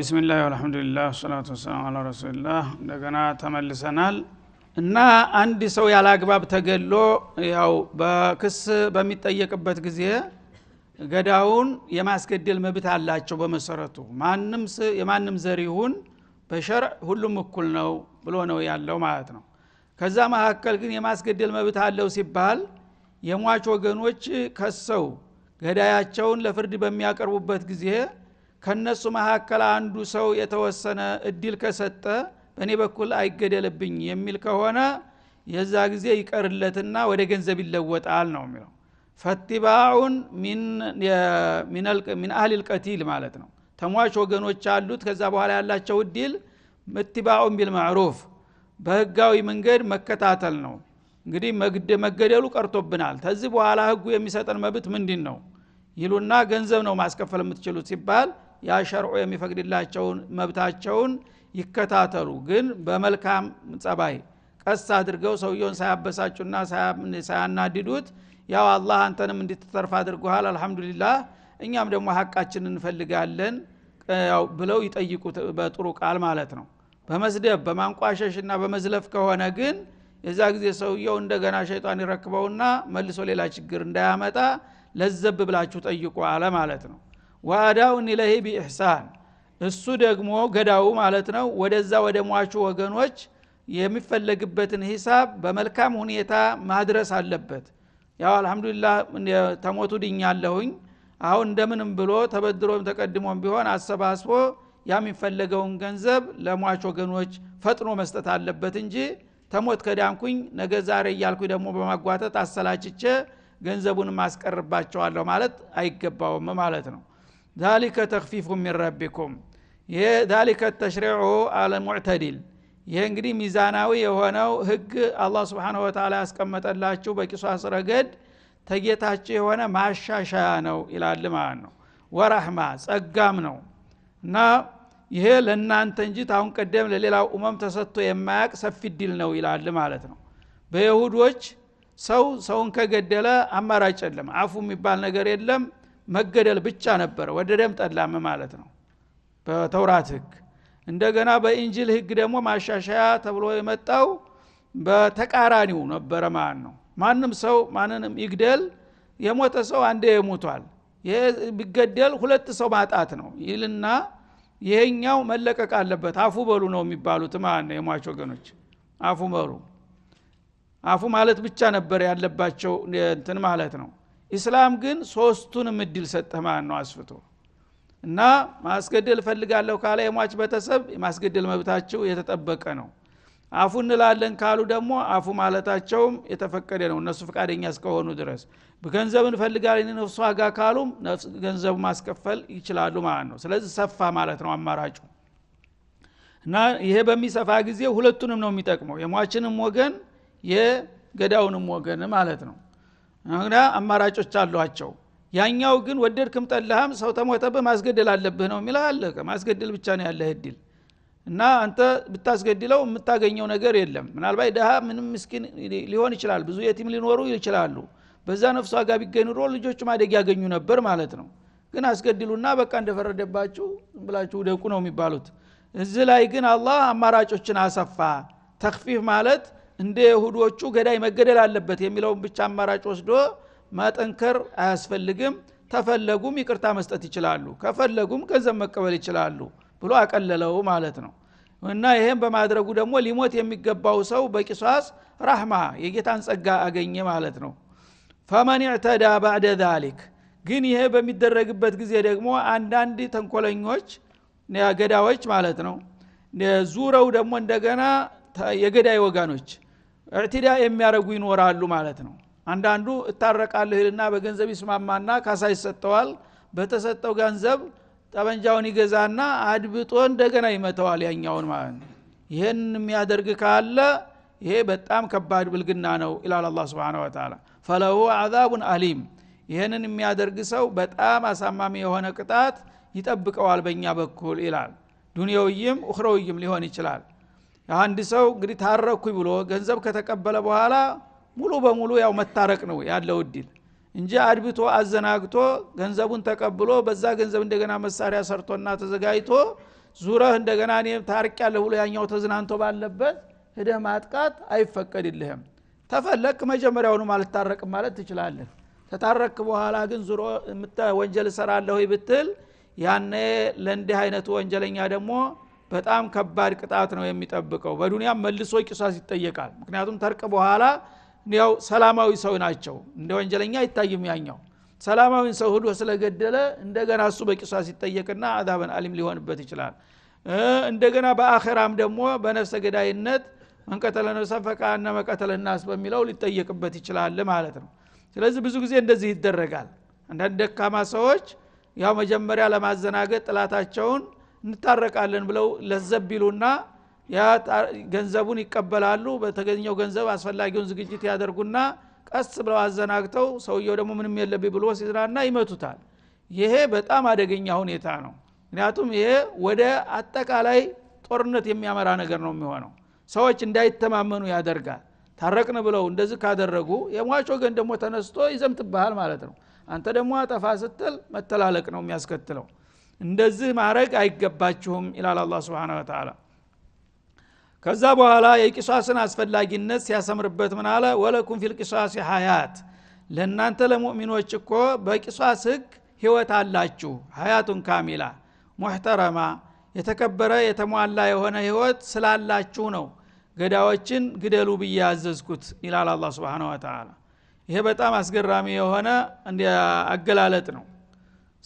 ቢስሚላህ ወልሐምዱሊላህ ወሰላቱ ወሰላሙ ዐላ ረሱሊላህ እንደገና ተመልሰናል እና አንድ ሰው ያላግባብ ተገሎ ያው በክስ በሚጠየቅበት ጊዜ ገዳውን የማስገደል መብት አላቸው በመሰረቱ የማንም ዘር ይሁን በሸርዕ ሁሉም እኩል ነው ብሎ ነው ያለው ማለት ነው። ከዛ መሐከል ግን የማስገደል መብት አለው ሲባል የሟች ወገኖች ከሰው ገዳያቸውን ለፍርድ በሚያቀርቡበት ጊዜ ከነሱ መሐከል አንዱ ሰው የተወሰነ እድል ከሰጠ በእኔ በኩል አይገደልብኝ የሚል ከሆነ የዛ ጊዜ ይቀርለትና ወደ ገንዘብ ይለወጣል ነው የሚለው። ፈትባኡን ሚን አህሊ القتيل ማለት ነው። ተሟች ወገኖች አሉት ከዛ በኋላ ያላቸው እድል መትባኡን ቢልማዕሩፍ በህጋዊ መንገድ መከታተል ነው። እንግዲህ መገደሉ ቀርቶብናል ከዚህ በኋላ ህጉ የሚሰጠን መብት ምንድነው ይሉና ገንዘብ ነው ማስከፈል የምትችሉት ሲባል ያ ሸርዑ የሚፈቅድላቸውን መብታቸውን ይከታተሉ። ግን በመልካም ጸባይ ቀስ አድርገው ሰውየውን ሳያበሳጩና ሳያናድዱት ያው አላህ አንተንም እንድትተርፍ አድርጎሃል አልহামዱሊላህ እኛም ደግሞ ሐቃችንን እንፈልጋለን ያው ብለው ይጠይቁት በጥሩ ቃል ማለት ነው። በመስደብ በማንቋሸሽና በመዝለፍ ከሆነ ግን የዛ ጊዜ ሰውየው እንደገና ሸይጣን ይረክበውና መልሶ ሌላ ችግር እንዳያመጣ ለዘብ ብላችሁ ጠይቁ አለ ማለት ነው። ወአዳኡን ኢለሂ ቢኢህሳን እሱ ደግሞ ገዳው ማለት ነው ወደዛ ወደ ሟቹ ወገኖች የሚፈለግበትን ሂሳብ በመልካም ሁኔታ ማድረስ አለበት። ያው አልহামዱሊላህ ተሞቱ ድኛለሁኝ አሁን እንደምንም ብሎ ተበድሮም ተቀድሞም ቢሆን አሰባስቦ የሚፈለገውን ገንዘብ ለሟች ወገኖች ፈጥኖ መስጠት አለበት እንጂ ተሞት ከዳንኩኝ ነገ ዛሬ ያልኩኝ ደግሞ በማጓተት አሰላጭቼ ገንዘቡን ማስቀርባቸዋለሁ ማለት አይገባውም ማለት ነው። ذلك تخفيف من ربكم ذلك التشريع على المعتدل ይሄ እንግዲህ ሚዛናዊ የሆነው ህግ አላህ Subhanahu Wa Ta'ala ያስቀመጠላችሁ በቂሷስ ረገድ ተጌታችሁ የሆነ ማሻሻያ ነው ይላል ማለት ነው። ወራህማ ጸጋም ነው እና ይሄ ለናንተ እንጂ ታውን ቀደም ለሌላው ኡመም ተሰጥቶ የማያቅ ሰፊ ዲል ነው ይላል ማለት ነው። በይሁዶች ሰውን ከገደለ አማራጭ የለም አፉ የሚባል ነገር የለም መገደል ብቻ ነበር ወደደም ጠላም ማለት ነው በተውራት ህግ። እንደገና በኢንጂል ህግ ደግሞ ማሻሻያ ተብሎ የመጣው በተቃራኒው ነበር ማለት ነው። ማንም ሰው ማንንም ይግደል የሞተ ሰው አንዴ ይሞታል ይሄ ቢገደል ሁለት ሰው ማጣት ነው ይልና ይሄኛው መለቀቅ አለበት አፉ በሉ ነው የሚባሉት ማለት ነው። የሟች ወገኖች አፉ በሉ አፉ ማለት ብቻ ነበር ያለባቸው እንትን ማለት ነው። ኢስላም ግን ሶስቱንም እድል ሰጠ ማለት ነው አስፍቶ እና ማስገደል ፈልጋለሁ ካለ የሟች ቤተሰብ ማስገደል መብታቸው የተጠበቀ ነው። አፉ እንላለን ካሉ ደግሞ አፉ ማለታቸውም የተፈቀደ ነው እነሱ ፈቃደኛ እስከሆኑ ድረስ። በገንዘብን ፈልጋለን ነፍሱ ዋጋ ካሉም ገንዘብ ማስከፈል ይችላሉ ማለት ነው። ስለዚህ ሰፋ ማለት ነው አማራጩ እና ይሄ በሚሰፋ ጊዜ ሁለቱንም ነው የሚጠቅመው የሟችንም ወገን የገዳውንም ወገን ማለት ነው። እና አማራጮች አሏቸው። ያኛው ግን ወደድክም ጠላህም ሰው ተሞተብህ ማስገደል አለብህ ነው የሚለው አለከ ማስገደል ብቻ ነው ያለህ እድል እና አንተ ብታስገድለው የምታገኘው ነገር የለም። ምናልባት ደሃ ምንም ምስኪን ሊሆን ይችላል ብዙ የቲም ሊኖሩ ይችላሉ በዛ ነፍሱ ዋጋ ቢገኝ ኑሮ ልጆቹ ማደግ ያገኙ ነበር ማለት ነው። ግን አስገድሉና በቃ እንደፈረደባችሁ ብላችሁ ደቁ ነው የሚባሉት። እዚህ ላይ ግን አላህ አማራጮችን አሰፋ። ተኽፊፍ ማለት እንደ ይሁዶቹ ገዳይ መገደል አለበት የሚለውን ብቻ አማራጭ ወስዶ ማጠንከር አያስፈልግም። ተፈለጉም ይቅርታ መስጠት ይችላሉ ከፈለጉም ገንዘብ መቀበል ይችላሉ ብሎ አቀለለው ማለት ነው። እና ይሄን በማድረጉ ደግሞ ሊሞት የሚገባው ሰው በቂሷስ ረህማ የጌታን ጸጋ አገኘ ማለት ነው። فمن اعتدى بعد ذلك ግን ይሄ በሚደረግበት ጊዜ ደግሞ አንዳንድ ተንኮለኞች ገዳዮች ማለት ነው ዙረው ደግሞ እንደገና የገዳይ ወጋኖች እዕትዳ የሚያረጉ ይኖራሉ ማለት ነው። አንዳንዱ እታረቃለሁ ይልና በገንዘብ ይስማማና ካሳ ይሰጠዋል በተሰጠው ገንዘብ ጠበንጃውን ይገዛና አድብጦ እንደገና ይመታዋል ያኛውን ማለት ነው። ይሄን የሚያደርግ ካለ ይሄ በጣም ከባድ ብልግና ነው ኢላላ አላህ Subhanahu Wa Ta'ala فله عذاب أليم ይሄንን የሚያደርግ ሰው በጣም አሳማሚ የሆነ ቅጣት ይጠብቀዋል በእኛ በኩል ይላል። ዱንያዊም ኡኽራዊም ሊሆን ይችላል። አንድ ሰው እንግዲህ ታረኩኝ ብሎ ገንዘብ ከተቀበለ በኋላ ሙሉ በሙሉ ያው መታረቅ ነው ያለው እድል እንጂ አድብቶ አዘናግቶ ገንዘቡን ተቀብሎ በዛ ገንዘብ እንደገና መሳሪያ ሰርቶና ተዘጋጅቶ ዙረህ እንደገና እኔ ታርቂያለሁ ብሎ ያኛው ተዝናንቶ ባለበት ሄደህ ማጥቃት አይፈቀድልህም ተፈለክ መጀመሪያውኑ ማለት ታረቅ ማለት ትችላለህ ተታረክ በኋላ ግን ዙሮ ወንጀል ሰራለሁ ይብትል ያኔ ለእንዲህ አይነቱ ወንጀለኛ ደግሞ በጣም ከባድ ቅጣት ነው የሚጠብቀው በዱንያ መልሶ ቂሳስ ይጠየቃል ምክንያቱም ተርቅ በኋላ ያው ሰላማዊ ሰው ናቸው እንደ ወንጀለኛ አይታይም ያኛው ሰላማዊ ሰው ሁሉ ስለገደለ እንደገና እሱ በቂሳስ ይጠየቅና አዛብን አሊም ሊሆንበት ይችላል እንደገና በአኺራም ደግሞ በነፍሰ ገዳይነት መንቀተለ ነፍሰ ፈቃና መቀተለ الناس በሚለው ሊጠየቅበት ይችላል ማለት ነው ስለዚህ ብዙ ጊዜ እንደዚህ ይደረጋል አንዳንድ ደካማ ሰዎች ያው መጀመሪያ ለማዘናገጥ ጥላታቸውን እንታረቃለን ብለው ለዘብይሉና ያ ገንዘቡን ይቀበላሉ በተገኘው ገንዘብ አስፈላጊውን ዝግጅት ያደርጉና ቀስ ብለው አዘናግተው ሰውየው ደግሞ ምንም የለብኝ ብሎ ሲዝራና ይመቱታል ይሄ በጣም አደገኛ ሁኔታ ነው ምክንያቱም ይሄ ወደ አጠቃላይ ጦርነት የሚያመራ ነገር ነው የሚሆነው ሰዎች እንዳይተማመኑ ያደርጋል ታረቅን ብለው እንደዚህ ካደረጉ የሟቾ ወገን ደግሞ ተነስቶ ይዘምትብሃል ማለት ነው አንተ ደግሞ አጠፋ ስትል መተላለቅ ነው የሚያስከትለው እንደዚህ ማረግ አይገባችሁም ኢላላ አላህ Subhanahu Wa Ta'ala ከዛ በኋላ የቂሳስን አስፈላጊነት ሲያሰምርበት ምን አለ ወለኩም ፊል ቂሳስ ሐያት ለናንተ ለሙእሚኖች እኮ በቂሳስ ህግ ህይወት አላችሁ ሐያቱን ካሚላ ሙህተረማ የተከበረ የተሟላ የሆነ ህይወት ስላላችሁ ነው ገዳዎችን ግደሉ በያዘዝኩት ኢላላ አላህ Subhanahu Wa Ta'ala ይሄ በጣም አስገራሚ የሆነ እንደ አገላለጥ ነው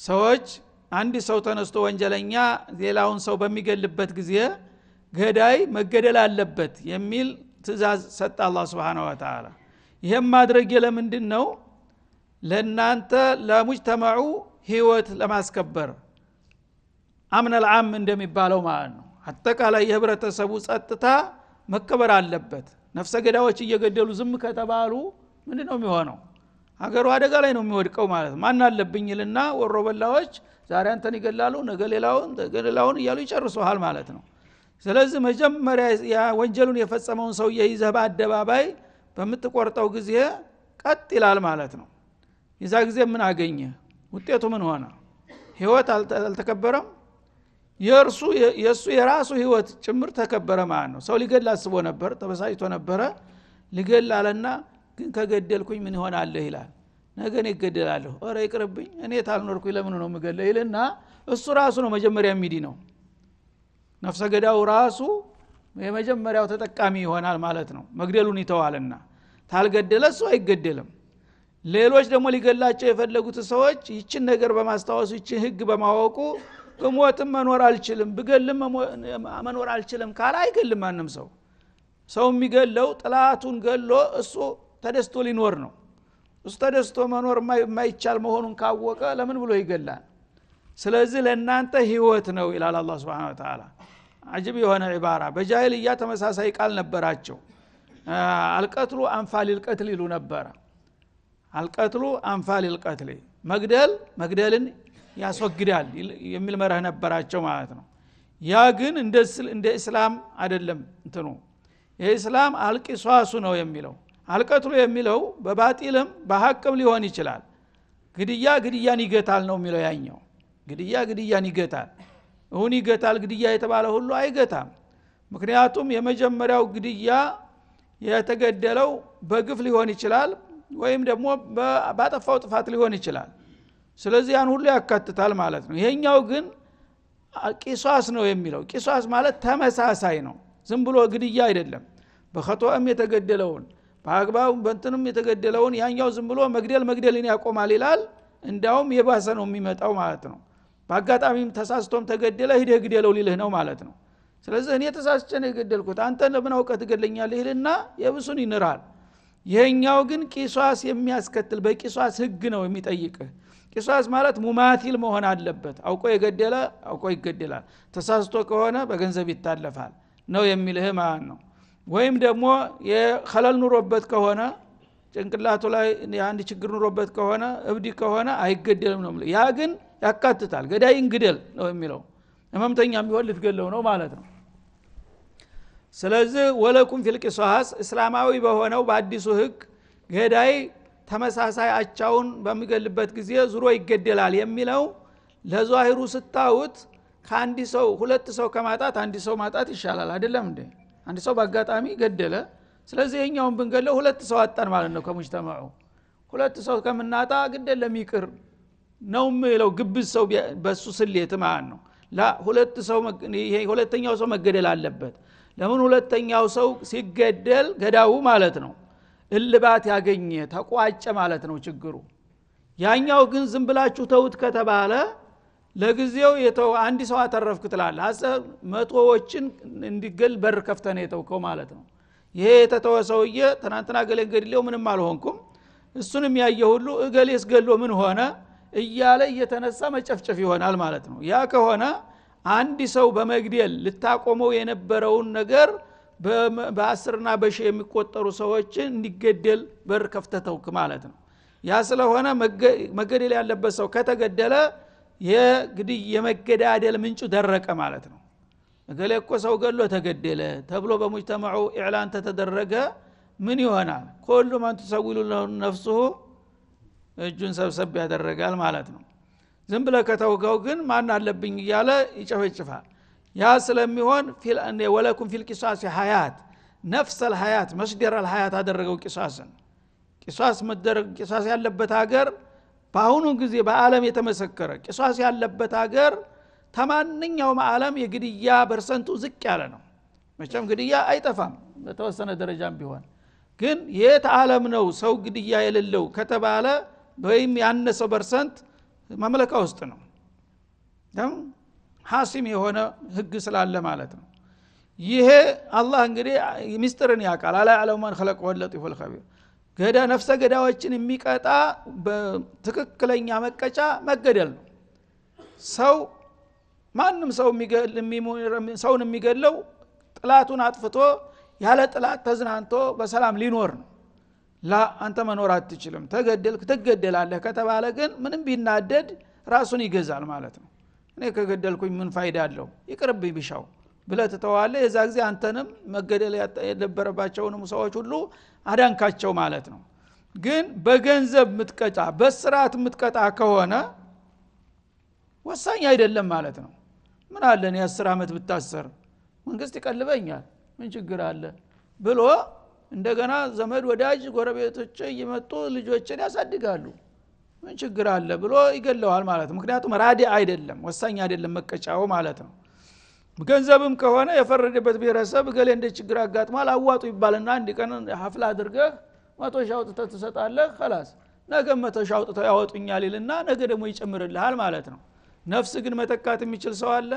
ሰዎች አንድ ሰው ተነስቶ ወንጀለኛ ሌላውን ሰው በሚገልበት ጊዜ ገዳይ መገደል አለበት የሚል ትእዛዝ ሰጣ አላህ Subhanahu Wa Ta'ala ይሄም ማድረግ ለምንድነው ለናንተ ለሙጅተማዑ ህይወት ለማስከበር አምነ العام እንደሚባለው ማለት ነው አጠቃላይ የህብረተሰቡ ጸጥታ መከበር አለበት ነፍሰ ገዳዮች እየገደሉ ዝም ከተባሉ ምንድነው የሚሆነው ሀገሩ አደጋ ላይ ነው የሚወድቀው ማለት ማን አለብኝልና ወሮበላዎች ዛሬ አንተን ይገላሉ ነገ ሌላውን እያሉ ይጨርሱሃል ማለት ነው ስለዚህ መጀመሪያ ያ ወንጀሉን የፈጸመውን ሰው ይዘህ በአደባባይ በመትቆርጠው ጊዜ ቀጥ ይላል ማለት ነው ይዛ ጊዜ ምን አገኘ ውጤቱ ምን ሆነ ህይወት አልተከበረም የሱ የራሱ ህይወት ጭምር ተከበረ ማለት ነው ሰው ሊገል አስቦ ነበር ተበሳጭቶ ነበር ሊገል አለና ግን ከገደልኩኝ ምን ይሆናል ይላል ነገ እኔ እገደላለሁ ኦሬ ይቅርብኝ እኔ ታልኖርኩኝ ለምን ነው የምገለው ይልና እሱ ራሱ ነው መጀመሪያ የሚዲ ነው ነፍሰ ገዳው ራሱ የመጀመሪያው ተጠቃሚ ይሆናል ማለት ነው መግደሉን ይተዋልና ታልገደለ ሰው አይገደልም ሌሎች ደግሞ ሊገላቸው የፈለጉት ሰዎች ይችን ነገር በማስተዋወሱ ይችን ህግ በማወቁ በሞትም መኖር አልችልም ብገልም መኖር አልችልም ካላ አይገልም ማንም ሰው የሚገለው ጥላቱን ገሎ እሱ ተደስቶ ሊኖር ነው እሱ ተደስቶ መኖር የማይቻል መሆኑን ካወቀ ለምን ብሎ ይገላል ስለዚህ ለእናንተ ህይወት ነው ይላል አላህ Subhanahu Wa Ta'ala አጅብ የሆነ ዒባራ በጃሂልያ ተመሳሳይ ቃል ነበራቸው አልቀትሉ አንፋሊል ቀትል ይሉ ነበር አልቀትሉ አንፋሊል ቀትል መግደልን ያስወግዳል የሚል መርህ ነበራቸው ማለት ነው ያ ግን እንደ እስላም አይደለም እንትኑ የእስላም አልቂሷሱ ነው የሚለው አልቀትሉ የሚለው በባጢልም በሐቅም ሊሆን ይችላል ግድያን ይገታል ነው የሚለው ያኛው ግድያን ይገታል ይገታል ግድያ የተባለ ሁሉ አይገታም ምክንያቱም የመጀመሪያው ግድያ የተገደለው በግፍ ሊሆን ይችላል ወይም ደግሞ ባጠፋው ጥፋት ሊሆን ይችላል ስለዚህ ያን ሁሉ ያካትታል ማለት ነው ይሄኛው ግን ቂሷስ ነው የሚለው ቂሷስ ማለት ተመሳሳይ ነው ዝም ብሎ ግድያ አይደለም በኸጦም የተገደለውን በአግባቡ በእንትንም የተገደለውን ያኛው ዝም ብሎ መግደልን ያቆማል ይላል እንዳውም የባሰ ነው የሚመጣው ማለት ነው በአጋጣሚም ተሳስቶም ተገደለ ሂደህ ግደለው ሊልህ ነው ማለት ነው ስለዚህ እኔ ተሳስቼ ነው የገደልኩት አንተ ለምን አውቀህ ትገለኛለህ ይልና የብሱን ይንራል ይሄኛው ግን ቂሷስ የሚያስከትል በቂሷስ ህግ ነው የሚጠይቅህ ቂሷስ ማለት ሙማቲል መሆን አለበት አውቆ የገደለ አውቆ ይገደላል ተሳስቶ ከሆነ በገንዘብ ይታለፋል ነው የሚልህ ማለት ነው ወይም ደግሞ የኸለል ኑሮበት ከሆነ ጭንቅላቱ ላይ አንድ ችግር ኑሮበት ከሆነ እብዲ ከሆነ አይገደልም ነው ያ ግን ያካትታል ገዳይን ግደል ነው የሚለው ህመምተኛም ቢሆን ልትገለው ነው ማለት ነው ስለዚህ ወለኩም ፊል ቂሳስ እስላማዊ በሆነው በአዲሱ ህግ ገዳይ ተመሳሳይ አቻውን በሚገልበት ጊዜ ዙሮ ይገደላል የሚለው ለዛሂሩ ስታውት ከአንድ ሰው ሁለት ሰው ከማጣት አንድ ሰው ማጣት ይሻላል አይደለም እንዴ አንድ ሰው በአጋጣሚ ገደለ ስለዚህ የኛውን ብንገለው ሁለት ሰው አጣን ማለት ነው ከሙጅተማዑ ሁለት ሰው ከምናጣ ግደለም ይቅር ነው የሚለው ግብዝ ሰው በሱ ስሌት ማለት ነው ላ ሁለት ሰው ይሄ ሁለተኛው ሰው መገደል አለበት ለምን ሁለተኛው ሰው ሲገደል ገዳው ማለት ነው እልባት ያገኘ ተቋጨ ማለት ነው ችግሩ ያኛው ግን ዝም ብላችሁ ተውት ከተባለ ለጊዜው የተው አንድ ሰው አተረፍክ ትላል አሰብ መቶዎችን እንዲገል በር ከፍተነ የተውከው ማለት ነው ይሄ የተተወሰውየ ትናንትና ገለንገድለው ምንም አልሆንኩም እሱንም ያየ ሁሉ እገሌስ ገሎ ምን ሆነ እያለ እየተነሳ መጨፍጨፍ ይሆናል ማለት ነው ያ ከሆነ አንድ ሰው በመግደል ልታቆመው የነበረውን ነገር በአስርና በሺ የሚቆጠሩ ሰዎችን እንዲገደል በር ከፍተተውክ ማለት ነው ያ ስለሆነ መገደል ያለበት ሰው ከተገደለ የግዲይ የመገዳደል ምንጩ ደረቀ ማለት ነው እገሌ እኮ ሰው ገሎ ተገደለ ተብሎ በሙጅተማዑ ኢዕላን ተደረገ ምን ይሆናል ሁሉ ማን ተሰውሉ ነፍሱሁ እጁን ሰብሰብ ያደረጋል ማለት ነው ዝም ብለ ከተውከው ግን ማን አለብኝ እያለ ይጨፈጭፋል ያ ስለሚሆን ወለኩም ፊል ቂሳስ ሐያት ነፍስ الحيات መስደር الحيات አደረገው ቂሳስን ቂሳስ መደረግ ቂሳስ ያለበት ሀገር በአሁኑ ጊዜ በአለም የተመሰከረ ቂሳስ ያለበት ሀገር ተማንኛውም ዓለም የግድያ ፐርሰንቱ ዝቅ ያለ ነው መቼም ግድያ አይጠፋም በተወሰነ ደረጃም ቢሆን ግን የት ዓለም ነው ሰው ግድያ የሌለው ከተባለ ወይም ያነሰው ፐርሰንት ማመለካ ውስጥ ነው ደም ሐሲም የሆነ ህግ ስላለ ማለት ነው ይሄ አላህ እንግዲህ ሚስጥርን ያቃል አላ ያለው ማን خلق ወለጢፉል ኸቢር ገዳ ነፍሰ ገዳዎችን የሚቀጣ በትክክለኛ መቀጫ መገደል ነው ሰው ማንንም ሰው ሰውን የሚገለው ጥላቱን አጥፍቶ ያለ ጥላት ተዝናንቶ በሰላም ሊኖር ነው ላ አንተ መኖር አትችልም ተገደልክ ትገደላለህ ከተባለ ግን ምንም ቢናደድ ራሱን ይገዛል ማለት ነው እኔ ከገደልኩኝ ምን ፋይዳ አለው ይቅርብኝ ቢሻው ብለህ ተተዋለህ የዛ ጊዜ አንተንም መገደል የነበረባቸውንም ሰዎች ሁሉ አዳንካቸው ማለት ነው ግን በገንዘብ ምትቀጣ በስርዓት ምትቀጣ ከሆነ ወሳኝ አይደለም ማለት ነው ምን አለ እኔ 10 አመት ብታሰር መንግስት ይቀልበኛል ምን ችግር አለ ብሎ እንደገና ዘመድ ወዳጅ ጎረቤቶች እየመጡ ልጆችን ያሳድጋሉ ምን ችግር አለ ብሎ ይገለዋል ማለት ነው ምክንያቱም ራዲ አይደለም ወሳኝ አይደለም መቀጫው ማለት ነው ገንዘብም ከሆነ የፈረደበት ብሔረሰብ ገሌ እንደ ችግር አጋጥሟል አዋጡ ይባልና አንድ ቀን ሐፍላ አድርገህ 100 ሺህ አውጥተህ ትሰጣለህ خلاص ነገ 100 ሺህ አውጥተው ያወጡኛል ይልና ነገ ደግሞ ይጨምርልሃል ማለት ነው ነፍስ ግን መተካት የሚችል ሰው አለ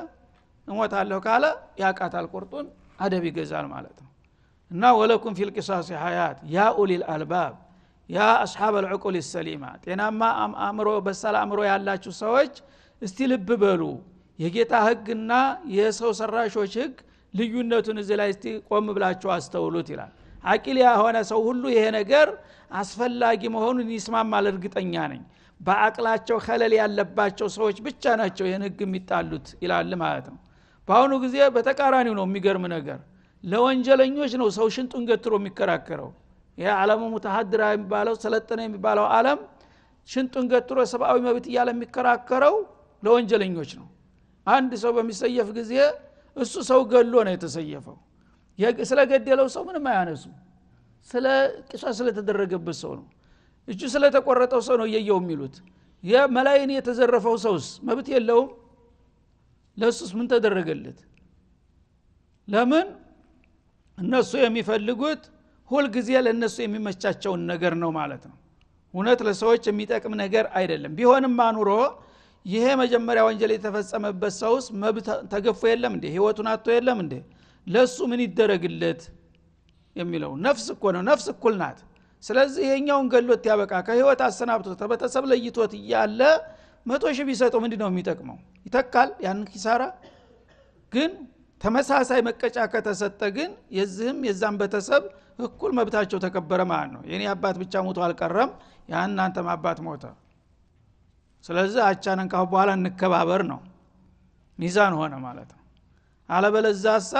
እሞታለሁ ካለ ያቃታል ቁርጡን አደብ ይገዛል ማለት ነው እና ወለኩም ፊል ቂሳስ ሐያት ያ ኡሊል አልባብ ያ አስሐብ العقول السليمه ጤናማ አእምሮ በሰላም አእምሮ ያላችሁ ሰዎች እስቲ ልብ በሉ የጌታ ህግና የሰው ሰራሾች ህግ ልዩነቱን እዚህ ላይ እስቲ ቆም ብላችሁ አስተውሉት ይላል አቂል ያሆነ ሰው ሁሉ ይሄ ነገር አስፈላጊ መሆኑን ይስማማል እርግጠኛ ነኝ በአቅላቸው ኸለል ያለባቸው ሰዎች ብቻ ናቸው ይሄን ህግ የሚጣሉት ይላል ማለት ነው በአሁኑ ጊዜ በተቃራኒው ነው የሚገርም ነገር ለወንጀለኞች ነው ሰው ሽንጡን ገትሮ የሚከራከረው ያ ዓለሙ ሙተሐድራ የሚባለው ሰለጠነ የሚባለው ዓለም ሽንጡን ገትሮ ሰብአዊ መብት ይያለ የሚከራከረው ለወንጀለኞች ነው አንድ ሰው በሚሰየፍ ጊዜ እሱ ሰው ገሎ ነው የተሰየፈው ስለገደለው ሰው ምንም አያነሱ ስለ ቂሳስ ስለተደረገበት ሰው ነው እጁ ስለተቆረጠው ሰው ነው የየው የሚሉት የመላእክት የተዘረፈው ሰውስ መብት የለውም ለሱስ ምን ተደረገለት ለምን እነሱ የሚፈልጉት ሁሉ ጊዜ ለነሱ የሚመቻቸውን ነገር ነው ማለት ነው እውነት ለሰዎች የሚጠቅም ነገር አይደለም ቢሆንም ማኑሮ ይሄ መጀመሪያ ወንጀል የተፈጸመበት ሰውስ መብት ተገፎ የለም እንዴ ህይወቱን አጥቶ የለም እንዴ ለሱ ምን ይደረግለት የሚለው ነፍስ እኮ ነው ነፍስ እኩል ናት ስለዚህ ይሄኛውን ገሎት ያበቃ ከህይወት አሰናብቶ ተበተሰብ ለይቶት ያለ 100 ሺህ ቢሰጠው ምንድነው የሚጠቅመው ይተካል ያን ኪሳራ ግን ተመሳሳይ መቀጫ ከተሰጠ ግን የዚህም የዛም በተሰብ እኩል መብታቸው ተከበረ ማለት ነው የኔ አባት ብቻ ሞቶ አልቀረም ያንናንተም አባት ሞተ ስለዚህ አቻነን ካው በኋላ እንከባበር ነው ሚዛን ሆነ ማለት ነው አለበለዛሳ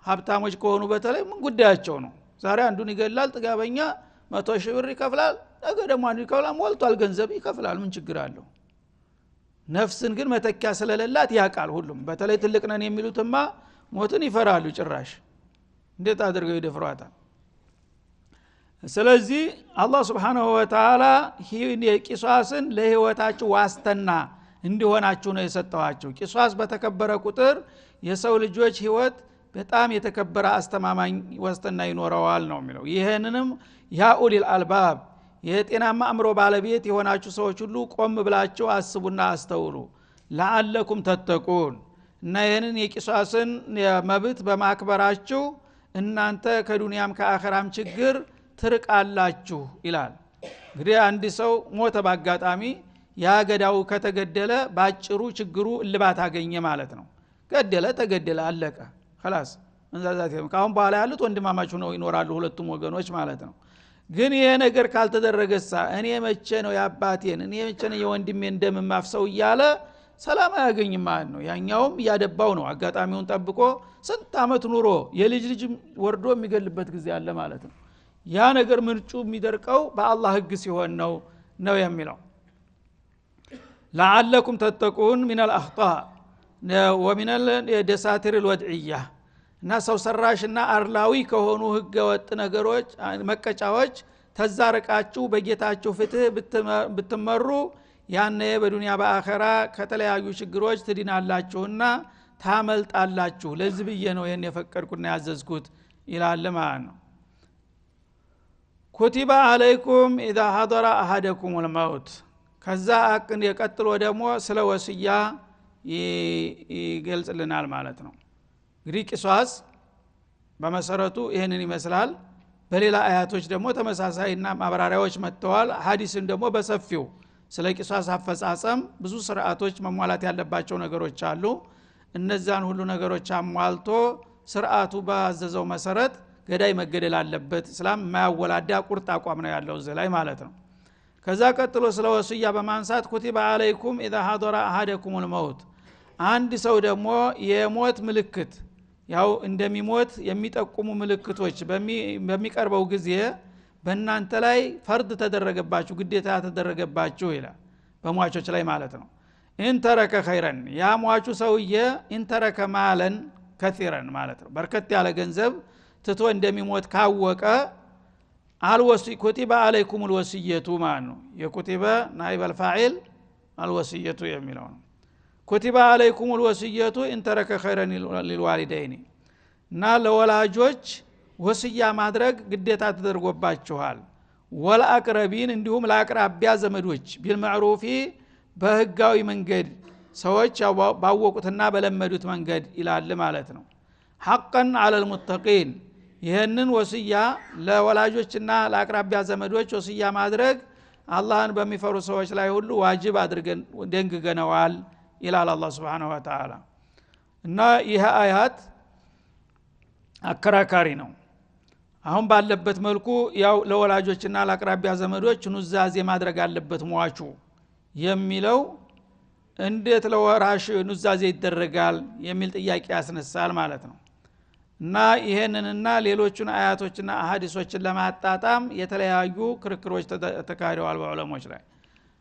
ሀብታሞች ከሆኑ በተለይ ምን ጉዳያቸው ነው ዛሬ አንዱን ይገላል ጥጋበኛ 100 ሺህ ብር ይከፍላል ነገ ደግሞ አንዱ ይከፍላል ሞልቷል ገንዘብ ይከፍላል ምን ችግር አለው ነፍስን ግን መተኪያ ስለሌላት ያቃል ሁሉም በተለይ ትልቅ ነን የሚሉትማ ሞትን ይፈራሉ ጭራሽ እንዴት አድርገው ይደፍሯታል ስለዚህ አላህ Subhanahu Wa Ta'ala ቂሷስን ለህይወታችሁ ዋስተና እንዲሆናችሁ ነው የሰጠዋችሁ ቂሷስ በተከበረ ቁጥር የሰው ልጆች ህይወት በጣም የተከበረ አስተማማኝ ዋስተና ይኖረዋል ነው የሚለው ይሄንንም ያ ኡሊል አልባብ የጤናማ አእምሮ ባለቤት የሆናችሁ ሰዎች ሁሉ ቆም ብላችሁ አስቡና አስተውሉ ለዓለኩም ተተቁን እና ይሄንን የቂሷስን መብት በማክበራችሁ እናንተ ከዱንያም ከአኺራም ችግር ትርቃላችሁ ይላል እንግዲህ አንድ ሰው ሞተ ባጋጣሚ ያ ገዳው ከተገደለ ባጭሩ ችግሩ እልባት አገኘ ማለት ነው ገደለ ተገደለ አለቀ خلاص እንዛዛት ካሁን በኋላ ያሉት ወንድማማቹ ነው ይኖራሉ ሁለቱም ወገኖች ማለት ነው ግን ይሄ ነገር ካልተደረገሳ እኔ መቼ ነው ያባቴን እኔ መቼ ነው የወንድሜን ደም ማፍሰው ይያለ ሰላም አያገኝም ማለት ነው ያኛውም ያደባው ነው አጋጣሚውን ጠብቆ ስንት አመት ኑሮ የልጅ ልጅ ወርዶ የሚገልበት ጊዜ አለ ማለት ነው ያ ነገር ምንጩ የሚደርቀው በአላህ ህግ ሲሆን ነው የሚለው لعلكم تتقون من الاخطاء ومن الدساتير الوضعيه እና ሰው ሰራሽና አርላዊ ከሆኑ ህገ ወጥ ነገሮች መቀጫዎች ተዛረቃችሁ በጌታችሁ ፍትህ ብትመሩ ያኔ በዱንያ በአኺራ ከተለያዩ ችግሮች ትድናላችሁና ታመልጣላችሁ ለዚህ ብዬ ነው ይሄን የፈቀድኩና ያዘዝኩት ይላል ማለት ነው ኩቲባ አለይኩም اذا حضر احدكم الموت ከዛ አቅን የቀጥሎ ደግሞ ስለ ወስያ ይገልጽልናል ማለት ነው እንግዲህ ቂሷስ በመሰረቱ ይሄንን ይመስላል በሌላ አያቶች ደግሞ ተመሳሳይና ማብራሪያዎች መጥተዋል ሐዲስን ደግሞ በሰፊው ስለ ቂሷስ አፈጻጸም ብዙ ስርዓቶች መሟላት ያለባቸው ነገሮች አሉ እነዛን ሁሉ ነገሮች አሟልቶ ስርዓቱ ባዘዘው መሰረት ገዳይ መገደል አለበት እስላም ማያወላዳ ቁርጥ አቋም ነው ያለው እዚህ ላይ ማለት ነው ከዛ ቀጥሎ ስለ ወስያ በማንሳት ኩቲባ አለይኩም اذا حضر احدكم الموت አንድ ሰው ደግሞ የሞት ምልክት ያው እንደሚሞት የሚጠቁሙ ምልክቶች በሚቀርበው ጊዜ በእናንተ ላይ ፈርድ ተደረገባችሁ ግዴታ ተደረገባችሁ ይላል በሟቾች ላይ ማለት ነው እንተረከ ኸይረን ያ ሟቹ ሰውዬ እንተረከ ማለን ከثيرን ማለት ነው በርከት ያለ ገንዘብ ትቶ እንደሚሞት ካወቀ አልወሲ ኩቲባ አለይኩም الوصيه ማለት ነው የኩቲባ ናይብ الفاعل الوصيه የሚለው ነው ኩቲባ አለይኩም الوصيه እንተረከ ኸይረን للوالدين እና ለወላጆች ወስያ ማድረግ ግዴታ ተደርጎባችኋል ወልአቅረቢን እንዲሁም ለአቅራቢያ ዘመዶች ቢልማዕሩፊ በህጋዊ መንገድ ሰዎች ባወቁትና በለመዱት መንገድ ይላል ማለት ነው ሐቀን على المتقين ይሄንን ወስያ ለወላጆችና ለአቅራቢያ ዘመዶች ወስያ ማድረግ አላህን በሚፈሩ ሰዎች ላይ ሁሉ ዋጅብ አድርገን ደንግገነዋል ይላል አላህ Subhanahu Wa Ta'ala እና ይሄ አያት አከራካሪ ነው አሁን ባለበት መልኩ ያው ለወላጆችና ለአቅራቢያ ዘመዶች ኑዛዜ ማድረግ አለበት ሟቹ የሚለው እንዴት ለወራሽ ኑዛዜ ይደረጋል የሚል ጥያቄ ያስነሳል ማለት ነው እና ይሄንንና ሌሎችን አያቶችና አሐዲሶችን ለማጣጣም የተለያዩ ክርክሮች ተካሂደዋል በዑለሞች ላይ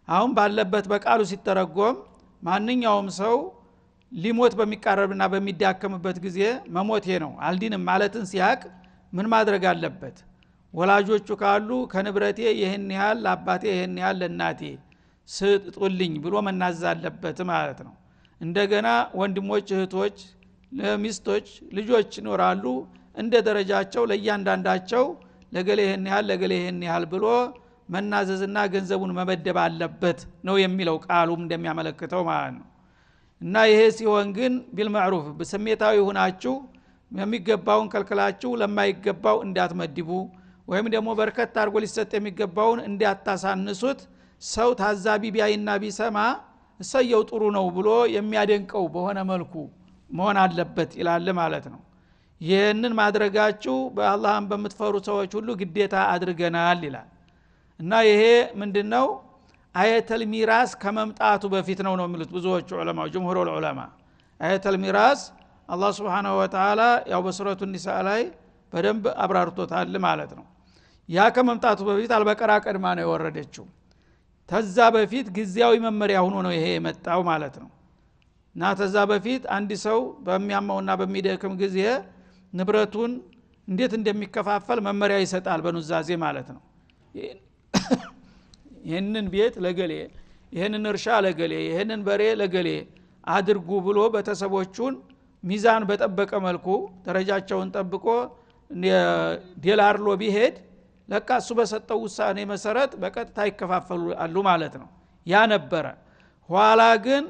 አሁን ባለበት በቃሉ ሲተረጎም ማንኛውም ሰው ሊሞት በሚቃረብና በሚዳከምበት ጊዜ መሞቴ ነው አልዲንም ማለትን ሲያቅ ምን ማድረግ አለበት ወላጆቹ ካሉ ከንብረቴ ይሄን ያህል ለአባቴ ይሄን ያህል ለእናቴ ስጡልኝ ብሎ መናዘዝ አለበት ማለት ነው እንደገና ወንድሞች እህቶች ለሚስቶች ልጆች ይኖራሉ እንደ ደረጃቸው ለእያንዳንዳቸው ለገሌ ይሄን ያህል ለገሌ ይሄን ያህል ብሎ መናዘዝና ገንዘቡን መመደብ አለበት ነው የሚለው ቃሉም እንደሚያመለክተው ማለት ነው እና ይሄ ሲሆን ግን ቢልማዕሩፍ በስሜታዊ ሆናችሁ የሚገባውን ከልክላችሁ ለማይገባው እንዳትመድቡ ወይም ደግሞ በርከት አድርጎ ሊሰጥ የሚገባውን እንዲያታሳንሱት ሰው ታዛቢ ቢያይና ቢሰማ እሰየው ጥሩ ነው ብሎ የሚያደንቀው በሆነ መልኩ መሆን አለበት ይላል ማለት ነው ይሄንን ማድረጋችሁ በአላህም በመትፈሩ ሰዎች ሁሉ ግዴታ አድርገናል ይላል እና ይሄ ምንድነው አየተል ሚራስ ከመምጣቱ በፊት ነው የሚሉት ብዙዎቹ ዑለማው ጀምሁሩ ዑለማ አየተል ሚራስ አላህ Subhanahu Wa Ta'ala ያው በሱረቱ ኒሳ ላይ በደንብ አብራርቶታል ማለት ነው ያ ከመምጣቱ በፊት አልበቀራ ቀድማ ነው የወረደችው ተዛ በፊት ግዚያዊ መመሪያ ሆኖ ነው ይሄ የመጣው ማለት ነው። እና ተዛ በፊት አንድ ሰው በሚያመውና በሚደክም ጊዜ ንብረቱን እንዴት እንደሚከፋፈል መመሪያ ይሰጣል በኑዛዜ ማለት ነው። ይሄንን ቤት ለገሌ፣ ይሄንን እርሻ ለገሌ፣ ይሄንን በሬ ለገሌ አድርጉ ብሎ ቤተሰቦቹን ሚዛን በጠበቀ መልኩ ደረጃቸውን ጠብቆ ዲላርሎ ቢሄድ ለካ እሱ በሰጠው ውሳኔ መሰረት በቀጥታ ይከፋፈላሉ ማለት ነው። ያ ነበረ። ኋላ ግን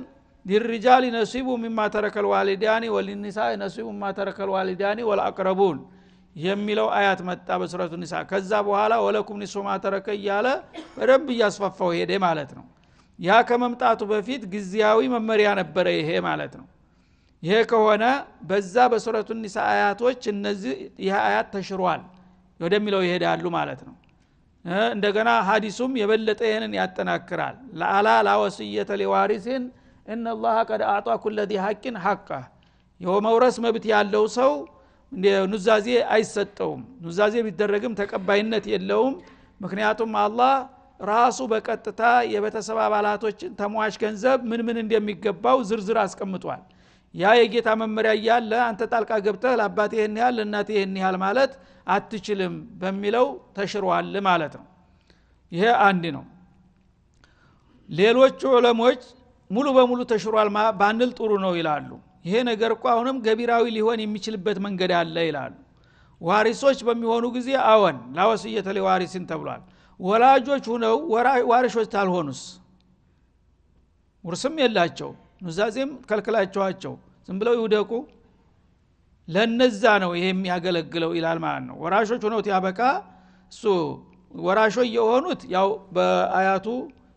للرجال نصيب مما ترك الوالدان وللنساء نصيب مما ترك الوالدان والأقربون የሚለው አያት መጣ በሱረቱ ኒሳ። ከዛ በኋላ ወለኩም ኒሱ ማ ተረከ እያለ ረብ ያስፋፋው ሄደ ማለት ነው። ያ ከመምጣቱ በፊት ግዚያዊ መመሪያ ነበረ ይሄ ማለት ነው። ይሄ ከሆነ በዛ በሱረቱ ኒሳ አያቶች እነዚህ ይሄ አያት ተሽሯል ወደሚለው ይሄዳሉ ማለት ነው። እንደገና ሐዲሱም የበለጠ ይሄንን ያጠናክራል። ለአላ ላወስየተ ሊዋሪሲን ان الله قد اعطى كل ذي حق حقه የመውረስ መብት ያለው ሰው ኑዛዜ አይሰጠውም። ኑዛዜ ቢደረግም ተቀባይነት የለውም። ምክንያቱም አላህ ራሱ በቀጥታ የቤተሰብ አባላቶችን ተሟሽ ገንዘብ ምን እንደሚገባው ዝርዝር አስቀምጧል። ያ የጌታ መመሪያ ያለ አንተ ጣልቃ ገብተህ ለአባቴ ይሄን ያህል ለእናቴ ይሄን ያህል ማለት አትችልም በሚለው ተሽሯል ማለት ነው። ይሄ አንድ ነው። ሌሎች ዑለሞች ሙሉ በሙሉ ተሽሯል ባንል ጥሩ ነው ይላሉ። ይሄ ነገር እኮ አሁንም ገቢራዊ ሊሆን የሚችልበት መንገድ አለ ይላሉ። ዋሪሶች በሚሆኑ ጊዜ አወን ላወስየተ ሊዋሪሲን ተብሏል። ወላጆች ሆነው ዋሪሾች ታልሆኑስ ውርስም የላቸው ኑዛዜም ከልክላቸዋቸው ዝም ብለው ይውደቁ ለነዛ ነው ይሄ የሚያገለግለው ይላል ማለት ነው። ወራሾች ሆነው ያበቃ እሱ ወራሾች የሆኑት ያው በአያቱ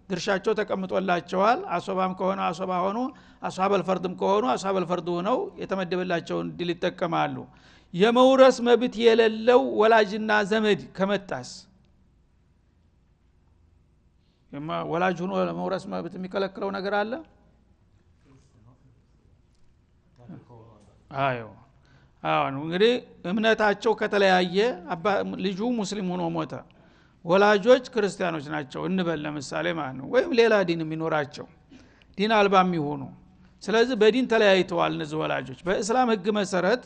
ድርሻቸው ተቀምጦላቸዋል። አሶባም ከሆነ አሶባ ሆኖ አሷበል ፈርድም ከሆኑ አሷበል ፈርድ ሆነው የተመደበላቸውን ድል ይጠቀማሉ። የመውረስ መብት የሌለው ወላጅና ዘመድ ከመጣስ ወላጅ ሆኖ ለመውረስ መብት የሚከለክለው ነገር አለ? አዎ እንግዲህ እምነታቸው ከተለያየ ልጁ ሙስሊም ሆኖ ሞተ፣ ወላጆች ክርስቲያኖች ናቸው እንበል ለምሳሌ ማለት ነው። ወይም ሌላ ዲን የሚኖራቸው ዲን አልባም ይሆኑ። ስለዚህ በዲን ተለያይተዋል እነዚህ ወላጆች። በእስላም ህግ መሰረት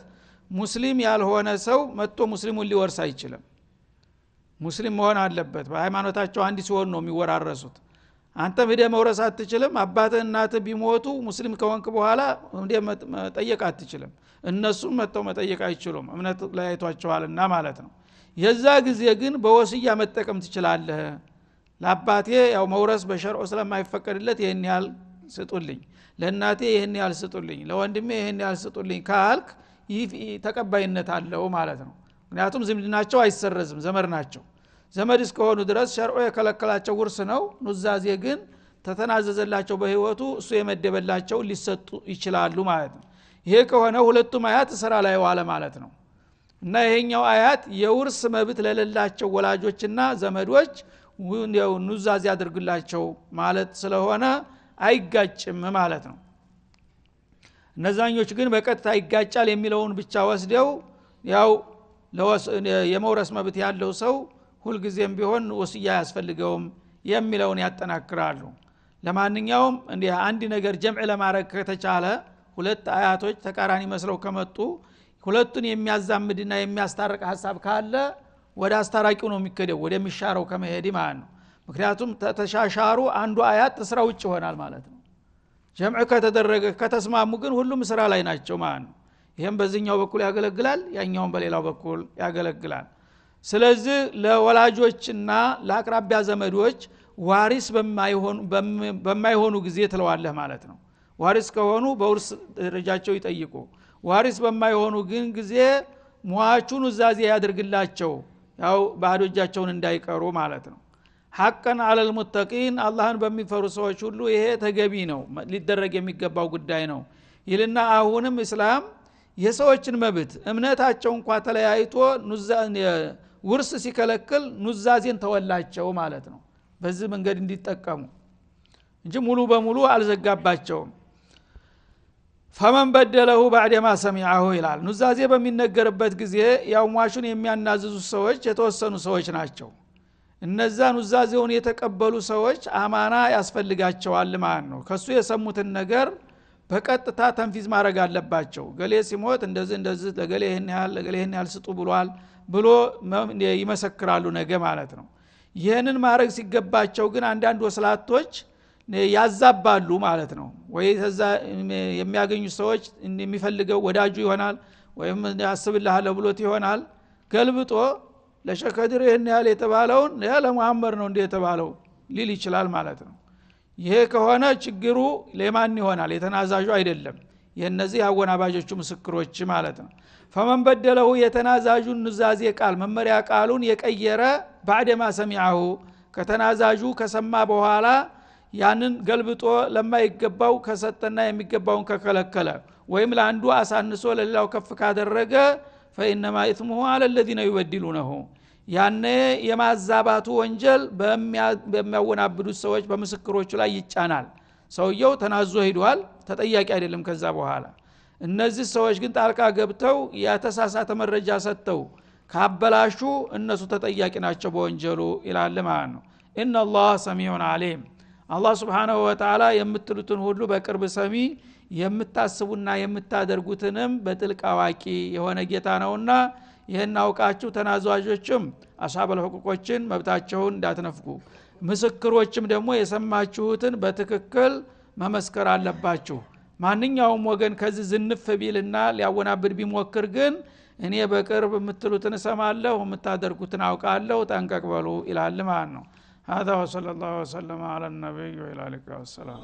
ሙስሊም ያልሆነ ሰው መጥቶ ሙስሊሙን ሊወርስ አይችልም። ሙስሊም መሆን አለበት። በሃይማኖታቸው አንድ ሲሆን ነው የሚወራረሱት። አንተ ሄደህ መውረስ አትችልም። አባትህ እናትህ ቢሞቱ ሙስሊም ከሆንክ በኋላ ሄደህ መጠየቅ አትችልም። እነሱም መጥተው መጠየቅ አይችሉም፣ እምነት ለያይቷቸዋልና ማለት ነው። የዛ ጊዜ ግን በወስያ መጠቀም ትችላለህ። ለአባቴ ያው መውረስ በሸርዑ ስለማይፈቀድለት ይሄን ያህል ስጡልኝ፣ ለእናቴ ይሄን ያህል ስጡልኝ፣ ለወንድሜ ይሄን ያህል ስጡልኝ ካልክ ይህ ተቀባይነት አለው ማለት ነው። ምክንያቱም ዝምድናቸው አይሰረዝም፣ ዘመድ ናቸው። ዘመድ እስከሆኑ ድረስ ሸርዑ የከለከላቸው ውርስ ነው። ኑዛዜ ግን ተተናዘዘላቸው በህይወቱ እሱ የመደበላቸው ሊሰጡ ይችላሉ ማለት ነው። ይሄ ከሆነ ሁለቱም አያት ስራ ላይ ዋለ ማለት ነው። እና ይሄኛው አያት የውርስ መብት ለሌላቸው ወላጆችና ዘመዶች ኑዛዜ ያድርግላቸው ማለት ስለሆነ አይጋጭም ማለት ነው። እነዛኞች ግን በቀጥታ ይጋጫል የሚለውን ብቻ ወስደው ያው የመውረስ መብት ያለው ሰው ሁልጊዜም ቢሆን ወስያ ያስፈልገውም የሚለውን ያጠናክራሉ። ለማንኛውም እንደ አንድ ነገር ጀምዕ ለማድረግ ከተቻለ ሁለት አያቶች ተቃራኒ መስለው ከመጡ ሁለቱን የሚያዛምድና የሚያስታርቅ ሐሳብ ካለ ወደ አስታራቂው ነው የሚከደው ወደ ሚሻረው ከመሄድ ማለት ነው። ምክንያቱም ተሻሻሩ አንዱ አያት ስራ ውጭ ይሆናል ማለት ነው። ጀምዕ ከተደረገ ከተስማሙ ግን ሁሉም ስራ ላይ ናቸው ማለት ነው። ይሄም በዚህኛው በኩል ያገለግላል፣ ያኛውም በሌላው በኩል ያገለግላል። ስለዚህ ለወላጆችና ለአቅራቢያ ዘመዶች ዋሪስ በማይሆኑ ጊዜ ትለዋለህ ማለት ነው። ዋሪስ ከሆኑ በውርስ ደረጃቸው ይጠይቁ። ዋሪስ በማይሆኑ ግን ጊዜ ሟቹን ኑዛዜ ያድርግላቸው፣ ያው ባዶ እጃቸውን እንዳይቀሩ ማለት ነው። ሐቀን አለል ሙተቂን አላህን በሚፈሩ ሰዎች ሁሉ ይሄ ተገቢ ነው፣ ሊደረግ የሚገባው ጉዳይ ነው ይልና አሁንም እስላም የሰዎችን መብት እምነታቸው እንኳን ተለያይቶ ውርስ ሲከለክል ኑዛዜን ተወላቸው ማለት ነው። በዚህ መንገድ እንዲጠቀሙ እንጂ ሙሉ በሙሉ አልዘጋባቸውም። ፈመን በደለሁ بعدما سمعه ይላል። ኑዛዜ በሚነገርበት ጊዜ ያው ሟቹን የሚያናዝዙ ሰዎች የተወሰኑ ሰዎች ናቸው። እነዛን ውዛዜውን የተቀበሉ ሰዎች አማና ያስፈልጋቸዋል ማለት ነው ከሱ የሰሙትን ነገር በቀጥታ ተንፊዝ ማድረግ አለባቸው ገሌ ሲሞት እንደዚህ ለገሌ ይሄን ያህል ስጡ ብሏል ብሎ ይመሰክራሉ ነገ ማለት ነው ይሄንን ማድረግ ሲገባቸው ግን አንዳንድ ወስላቶች ያዛባሉ ማለት ነው ወይ ተዛ የሚያገኙ ሰዎች የሚፈልገው ወዳጁ ይሆናል ወይም ያስብልሃል ብሎት ይሆናል ገልብጦ ለሸከድር ይሄን ያህል የተባለውን ለሙሐመድ ነው እንደ የተባለው ሊል ይችላል ማለት ነው ይሄ ከሆነ ችግሩ ለማን ይሆናል የተናዛዡ አይደለም የነዚህ አወናባጆቹ ምስክሮች ማለት ነው فمن بدله የተናዛዡን ኑዛዜ ቃል መመሪያ ቃሉን የቀየረ بعد ما سمعه ከተናዛዡ ከሰማ በኋላ ያንን ገልብጦ ለማይገባው ከሰጠና የሚገባውን ከከለከለ ወይም ለአንዱ አሳንሶ ለሌላው ከፍ ካደረገ فإنما إثمه على الذين يبدلونه ያኔ የማዛባቱ ወንጀል በሚያወናብዱት ሰዎች በምስክሮቹ ላይ ይጫናል ሰውየው ተናዞ ሄዷል ተጠያቂ አይደለም ከዛ በኋላ እነዚህ ሰዎች ግን ጣልቃ ገብተው ያተሳሳተ መረጃ ሰጥተው ካበላሹ እነሱ ተጠያቂ ናቸው በወንጀሉ ይላል ማለት ነው ان الله سميع عليم አላህ Subhanahu Wa Ta'ala የምትሉትን ሁሉ በቅርብ ሰሚ የምታስቡና የምታደርጉትንም በጥልቅ አዋቂ የሆነ ጌታ ነውና ይሄን አውቃችሁ ተናዟጆችም አሳበል ሁቁቆችን መብታቸውን እንዳትነፍቁ ምስክሮችም ደግሞ የሰማችሁትን በትክክል መመስከር አለባችሁ ማንኛውም ወገን ከዚህ ዝንፍ ቢልና ሊያወናብድ ቢሞክር ግን እኔ በቅርብ የምትሉትን ሰማለሁ የምታደርጉትን አውቃለሁ ጠንቀቅ በሉ ይላል ማለት ነው هذا وصلى الله وسلم على النبي وعلى اله وصحبه